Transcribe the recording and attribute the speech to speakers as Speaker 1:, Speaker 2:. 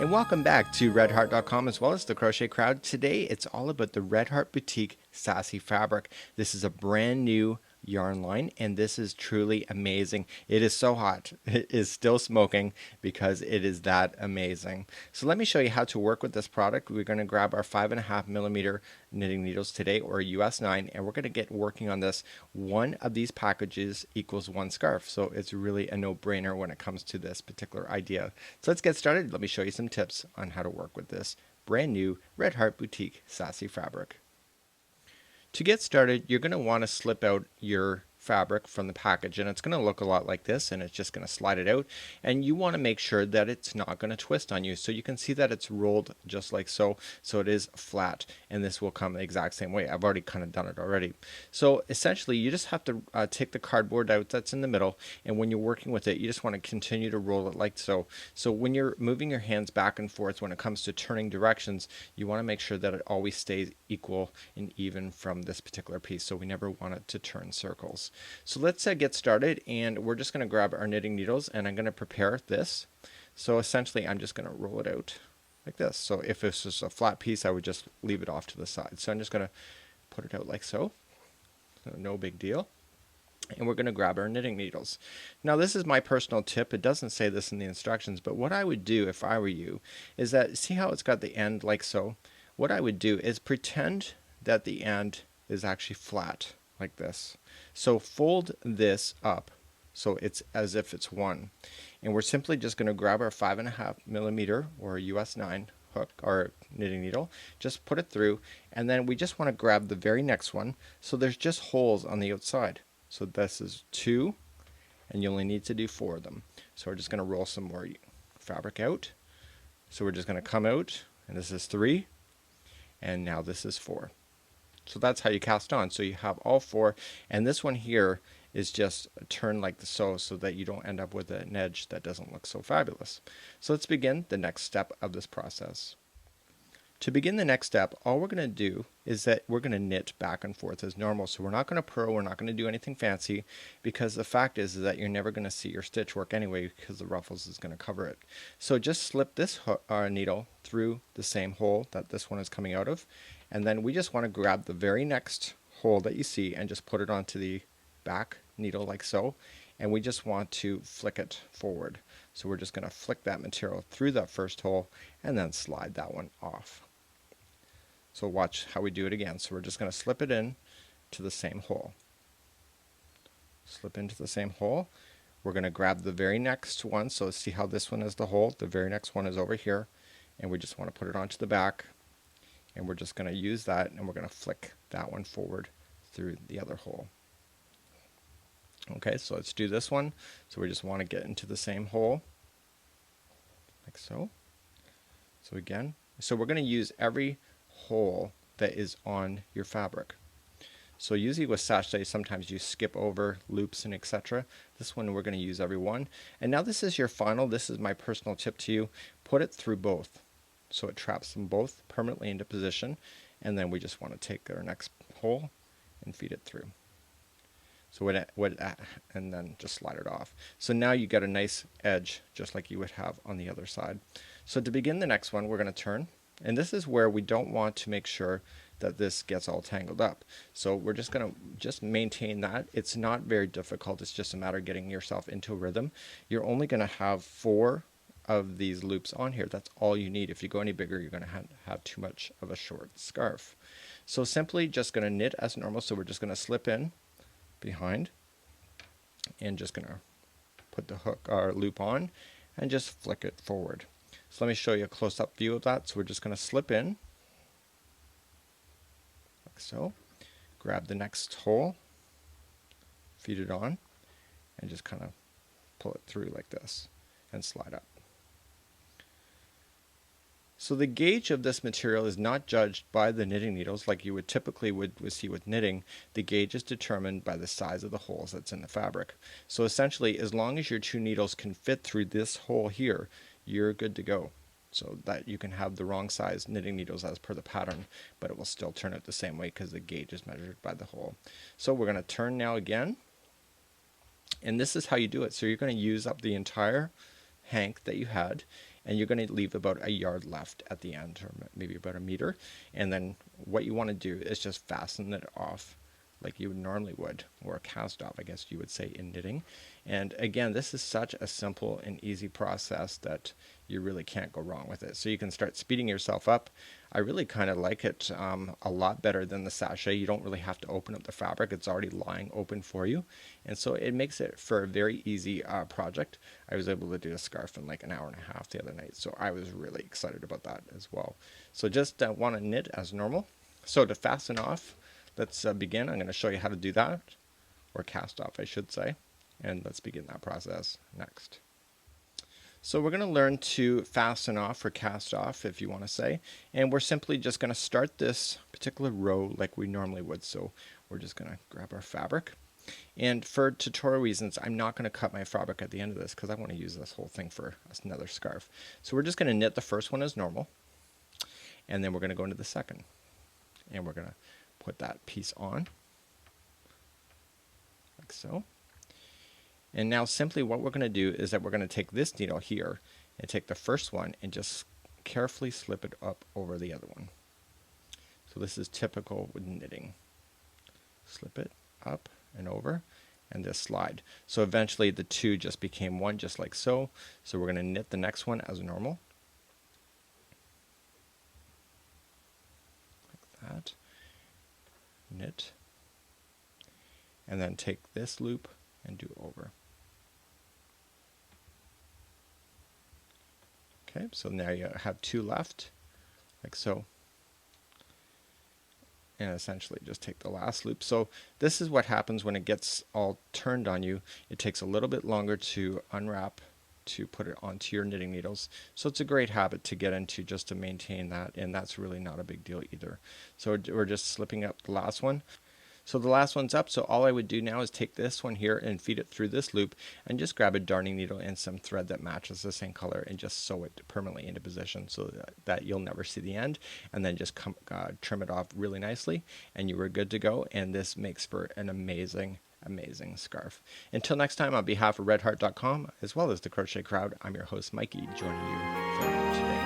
Speaker 1: And welcome back to redheart.com as well as the Crochet Crowd. Today it's all about the Red Heart Boutique Sassy Fabric. This is a brand new yarn line and this is truly amazing. It is so hot. It is still smoking because it is that amazing. So let me show you how to work with this product. We're going to grab our 5.5mm knitting needles today, or US 9, and we're going to get working on this. One of these packages equals one scarf, so it's really a no-brainer when it comes to this particular idea. So let's get started. Let me show you some tips on how to work with this brand new Red Heart Boutique Sassy Fabric. To get started, you're going to want to slip out your fabric from the package, and it's going to look a lot like this, and it's just going to slide it out, and you want to make sure that it's not going to twist on you. So you can see that it's rolled just like so, so it is flat, and this will come the exact same way. I've already kind of done it already. So essentially you just have to take the cardboard out that's in the middle, and when you're working with it, you just want to continue to roll it like so. So when you're moving your hands back and forth when it comes to turning directions, you want to make sure that it always stays equal and even from this particular piece, so we never want it to turn circles. So let's get started, and we're just going to grab our knitting needles, and I'm going to prepare this. So essentially I'm just going to roll it out like this. So if this was a flat piece, I would just leave it off to the side. So I'm just going to put it out like so. No big deal. And we're going to grab our knitting needles. Now this is my personal tip. It doesn't say this in the instructions, but what I would do if I were you is that, see how it's got the end like so? What I would do is pretend that the end is actually flat like this. So fold this up so it's as if it's one. And we're simply just going to grab our 5.5mm or US 9 hook or knitting needle, just put it through, and then we just want to grab the very next one. So there's just holes on the outside. So this is 2, and you only need to do 4 of them. So we're just going to roll some more fabric out. So we're just going to come out, and this is 3, and now this is 4. So that's how you cast on. So you have all 4, and this one here is just turned like so that you don't end up with an edge that doesn't look so fabulous. So let's begin the next step of this process. To begin the next step, all we're going to do is that we're going to knit back and forth as normal. So we're not going to purl, we're not going to do anything fancy, because the fact is that you're never going to see your stitch work anyway because the ruffles is going to cover it. So just slip this needle through the same hole that this one is coming out of, and then we just want to grab the very next hole that you see and just put it onto the back needle like so, and we just want to flick it forward. So we're just going to flick that material through that first hole and then slide that one off. So watch how we do it again. So we're just going to slip it in to the same hole. Slip into the same hole. We're going to grab the very next one. So see how this one is the hole? The very next one is over here. And we just want to put it onto the back. And we're just going to use that, and we're going to flick that one forward through the other hole. Okay, so let's do this one. So we just want to get into the same hole, like so. So again, so we're going to use every hole that is on your fabric. So usually with sachet, sometimes you skip over loops and etc. This one we're going to use every one. And now this is your final. This is my personal tip to you. Put it through both, so it traps them both permanently into position, and then we just want to take our next hole and feed it through. So and then just slide it off. So now you get a nice edge just like you would have on the other side. So to begin the next one, we're going to turn, and this is where we don't want to make sure that this gets all tangled up. So we're just going to maintain that. It's not very difficult. It's just a matter of getting yourself into a rhythm. You're only going to have 4 of these loops on here. That's all you need. If you go any bigger, you're going to have too much of a short scarf. So simply just going to knit as normal. So we're just going to slip in behind and just going to put the hook or loop on and just flick it forward. So let me show you a close-up view of that. So we're just going to slip in like so, grab the next hole, feed it on, and just kind of pull it through like this and slide up. So the gauge of this material is not judged by the knitting needles like you would typically would see with knitting. The gauge is determined by the size of the holes that's in the fabric. So essentially, as long as your 2 needles can fit through this hole here, you're good to go. So that you can have the wrong size knitting needles as per the pattern, but it will still turn out the same way because the gauge is measured by the hole. So we're going to turn now again, and this is how you do it. So you're going to use up the entire hank that you had, and you're going to leave about a yard left at the end, or maybe about a meter. And then what you want to do is just fasten it off like you normally would, or cast off, I guess you would say, in knitting. And again, this is such a simple and easy process that you really can't go wrong with it. So you can start speeding yourself up. I really kind of like it a lot better than the sachet. You don't really have to open up the fabric. It's already lying open for you. And so it makes it for a very easy project. I was able to do a scarf in like an hour and a half the other night. So I was really excited about that as well. So just want to knit as normal. So to fasten off, let's begin. I'm going to show you how to do that, or cast off, I should say. And let's begin that process next. So we're going to learn to fasten off, or cast off, if you want to say. And we're simply just going to start this particular row like we normally would. So we're just going to grab our fabric. And for tutorial reasons, I'm not going to cut my fabric at the end of this because I want to use this whole thing for another scarf. So we're just going to knit the first one as normal. And then we're going to go into the second. And we're going to put that piece on, like so. And now simply what we're going to do is that we're going to take this needle here and take the first one and just carefully slip it up over the other one. So this is typical with knitting. Slip it up and over and just slide. So eventually the two just became one, just like so. So we're going to knit the next one as normal. Like that. Knit. And then take this loop and do over. Okay, so now you have two left, like so. And essentially just take the last loop. So this is what happens when it gets all turned on you. It takes a little bit longer to unwrap, to put it onto your knitting needles. So it's a great habit to get into just to maintain that, and that's really not a big deal either. So we're just slipping up the last one. So the last one's up, so all I would do now is take this one here and feed it through this loop and just grab a darning needle and some thread that matches the same color and just sew it permanently into position so that you'll never see the end, and then just trim it off really nicely and you were good to go. And this makes for an amazing scarf. Until next time, on behalf of redheart.com as well as the Crochet Crowd, I'm your host Mikey, joining you for today.